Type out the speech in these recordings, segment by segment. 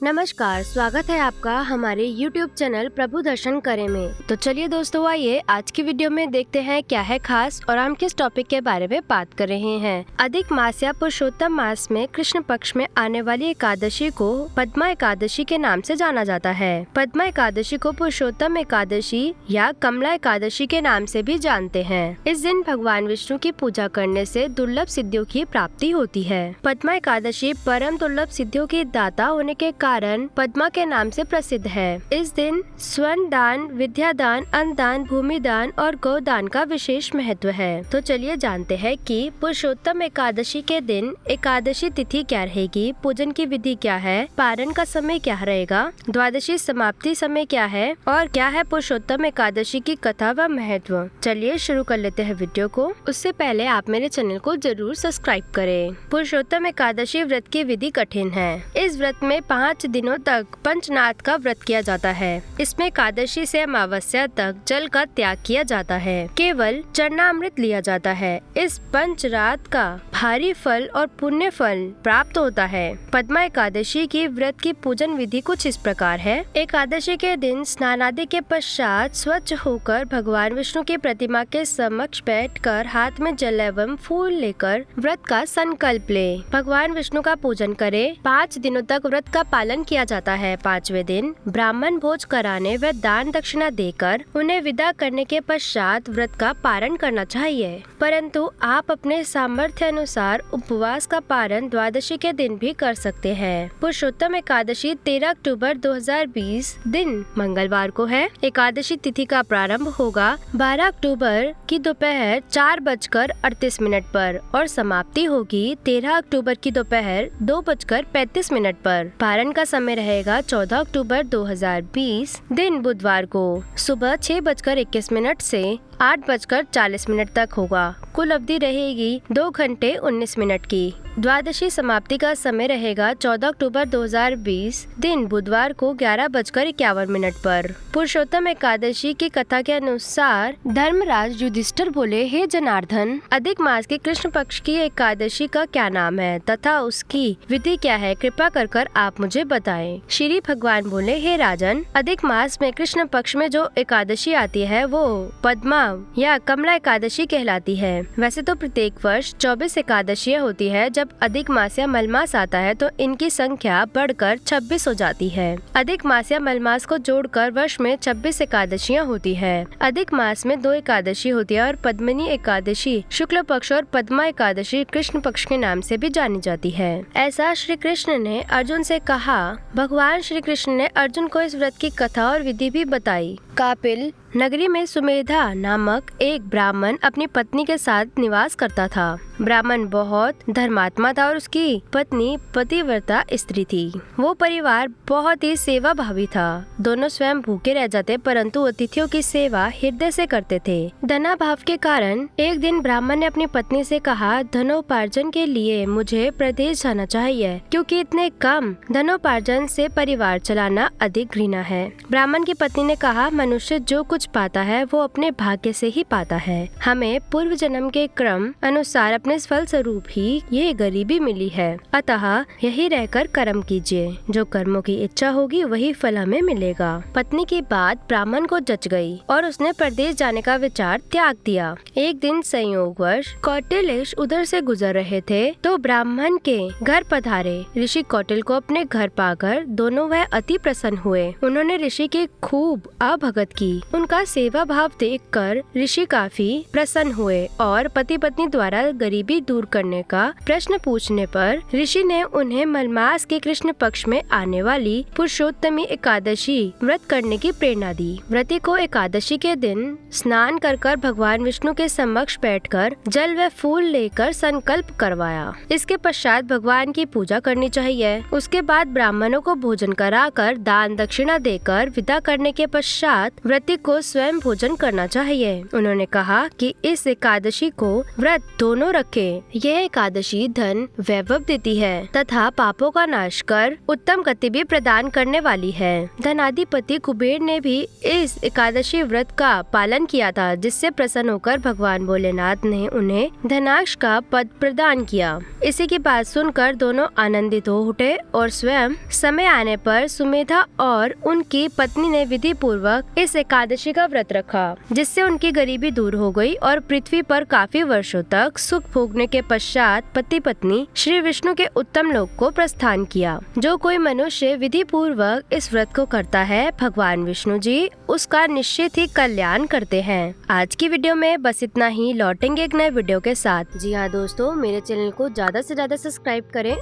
नमस्कार, स्वागत है आपका हमारे YouTube चैनल प्रभु दर्शन करें में। तो चलिए दोस्तों, आइए आज की वीडियो में देखते हैं क्या है खास और हम किस टॉपिक के बारे में बात कर रहे हैं। अधिक मास या पुरुषोत्तम मास में कृष्ण पक्ष में आने वाली एकादशी को पद्मा एकादशी के नाम से जाना जाता है। पद्मा एकादशी को पुरुषोत्तम एकादशी या कमला एकादशी के नाम से भी जानते हैं। इस दिन भगवान विष्णु की पूजा करने से दुर्लभ सिद्धियों की प्राप्ति होती है। पद्मा एकादशी परम दुर्लभ सिद्धियों की दाता होने के कारण पद्मा के नाम से प्रसिद्ध है। इस दिन स्वर्ण दान, विद्या दान, अन्न दान, भूमि दान और गोदान का विशेष महत्व है। तो चलिए जानते हैं कि पुरुषोत्तम एकादशी के दिन एकादशी तिथि क्या रहेगी, पूजन की विधि क्या है, पारण का समय क्या रहेगा, द्वादशी समाप्ति समय क्या है और क्या है पुरुषोत्तम एकादशी की कथा व महत्व। चलिए शुरू कर लेते हैं वीडियो को। उससे पहले आप मेरे चैनल को जरूर सब्सक्राइब करें। पुरुषोत्तम एकादशी व्रत की विधि कठिन है। इस व्रत में 5 दिनों तक पंचनाद का व्रत किया जाता है। इसमें एकादशी से अमावस्या तक जल का त्याग किया जाता है। केवल चरणामृत लिया जाता है। इस पंचरात का भारी फल और पुण्य फल प्राप्त होता है। पद्मा एकादशी की व्रत की पूजन विधि कुछ इस प्रकार है। एकादशी के दिन स्नान आदि के पश्चात स्वच्छ होकर भगवान विष्णु की प्रतिमा के समक्ष बैठकर हाथ में जल एवं फूल लेकर व्रत का संकल्प ले भगवान विष्णु का पूजन करे। 5 दिनों तक व्रत का पालन किया जाता है। 5वें दिन ब्राह्मण भोज कराने व दान दक्षिणा देकर उन्हें विदा करने के पश्चात व्रत का पारण करना चाहिए। परंतु आप अपने सामर्थ्य अनुसार उपवास का पारण द्वादशी के दिन भी कर सकते हैं। पुरुषोत्तम एकादशी 13 अक्टूबर 2020 दिन मंगलवार को है। एकादशी तिथि का प्रारंभ होगा 12 अक्टूबर की दोपहर 4:38 पर और समाप्ति होगी 13 अक्टूबर की दोपहर 2:35 पर। पारण का समय रहेगा 14 अक्टूबर 2020 दिन बुधवार को सुबह 6:21 से 8:40 तक होगा। कुल अवधि रहेगी 2 घंटे 19 मिनट की। द्वादशी समाप्ति का समय रहेगा 14 अक्टूबर 2020 दिन बुधवार को 11:51 पर। पुरुषोत्तम एकादशी की कथा के अनुसार धर्मराज युधिष्ठिर बोले, हे जनार्दन, अधिक मास के कृष्ण पक्ष की एकादशी का क्या नाम है तथा उसकी विधि क्या है, कृपा कर आप मुझे बताएं। श्री भगवान बोले, हे राजन, अधिक मास में कृष्ण पक्ष में जो एकादशी आती है वो पद्मा या कमला एकादशी कहलाती है। वैसे तो प्रत्येक वर्ष 24 एकादशियाँ होती है। जब अधिक मास या मलमास आता है तो इनकी संख्या बढ़कर 26 हो जाती है। अधिक मास या मलमास को जोड़कर वर्ष में 26 एकादशियाँ होती है। अधिक मास में 2 एकादशी होती है और पद्मिनी एकादशी शुक्ल पक्ष और पद्मा एकादशी कृष्ण पक्ष के नाम से भी जानी जाती है। ऐसा श्री कृष्ण ने अर्जुन से कहा। भगवान श्री कृष्ण ने अर्जुन को इस व्रत की कथा और विधि भी बताई। कापिल नगरी में सुमेधा नामक एक ब्राह्मण अपनी पत्नी के साथ निवास करता था। ब्राह्मण बहुत धर्मात्मा था और उसकी पत्नी पतिव्रता स्त्री थी। वो परिवार बहुत ही सेवा भावी था। दोनों स्वयं भूखे रह जाते परंतु अतिथियों की सेवा हृदय से करते थे। धनाभाव के कारण एक दिन ब्राह्मण ने अपनी पत्नी से कहा, धनोपार्जन के लिए मुझे प्रदेश जाना चाहिए क्योंकि इतने कम धनोपार्जन से परिवार चलाना अधिक घृणा है। ब्राह्मण की पत्नी ने कहा, मनुष्य जो कुछ पाता है वो अपने भाग्य से ही पाता है। हमें पूर्व जन्म के क्रम अनुसार अपने फल स्वरूप ही ये गरीबी मिली है, अतः यही रहकर कर्म कीजिए। जो कर्मों की इच्छा होगी वही फल हमें मिलेगा। पत्नी की बात ब्राह्मण को जच गई और उसने प्रदेश जाने का विचार त्याग दिया। एक दिन संयोगवश कौटिल्य उधर से गुजर रहे थे तो ब्राह्मण के घर पधारे। ऋषि कौटिल्य को अपने घर पाकर दोनों वह अति प्रसन्न हुए। उन्होंने ऋषि की खूब अभगत की। उनका सेवा भाव देखकर ऋषि काफी प्रसन्न हुए और पति पत्नी द्वारा गरीबी दूर करने का प्रश्न पूछने पर ऋषि ने उन्हें मलमास के कृष्ण पक्ष में आने वाली पुरुषोत्तमी एकादशी व्रत करने की प्रेरणा दी। व्रती को एकादशी के दिन स्नान कर भगवान विष्णु के समक्ष बैठकर जल व फूल लेकर संकल्प करवाया। इसके पश्चात भगवान की पूजा करनी चाहिए। उसके बाद ब्राह्मणों को भोजन कराकर दान दक्षिणा देकर विदा करने के पश्चात पश्चात व्रती को स्वयं भोजन करना चाहिए। उन्होंने कहा कि इस एकादशी को व्रत दोनों रखे। यह एकादशी धन वैभव देती है तथा पापों का नाश कर उत्तम गति भी प्रदान करने वाली है। धनाधिपति कुबेर ने भी इस एकादशी व्रत का पालन किया था, जिससे प्रसन्न होकर भगवान भोलेनाथ ने उन्हें धनाक्ष का पद प्रदान किया। इसी की बात सुनकर दोनों आनंदित हो उठे और स्वयं समय आने पर सुमेधा और उनकी पत्नी ने विधि पूर्वक इस एकादशी का व्रत रखा, जिससे उनकी गरीबी दूर हो गई और पृथ्वी पर काफी वर्षों तक सुख भोगने के पश्चात पति पत्नी श्री विष्णु के उत्तम लोक को प्रस्थान किया। जो कोई मनुष्य विधि पूर्वक इस व्रत को करता है, भगवान विष्णु जी उसका निश्चित ही कल्याण करते हैं। आज की वीडियो में बस इतना ही। लौटेंगे एक नए वीडियो के साथ। जी हाँ दोस्तों, मेरे चैनल को ज्यादा से ज्यादा सब्सक्राइब करें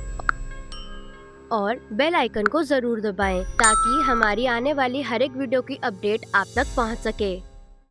और बेल आइकन को जरूर दबाएं ताकि हमारी आने वाली हर एक वीडियो की अपडेट आप तक पहुंच सके।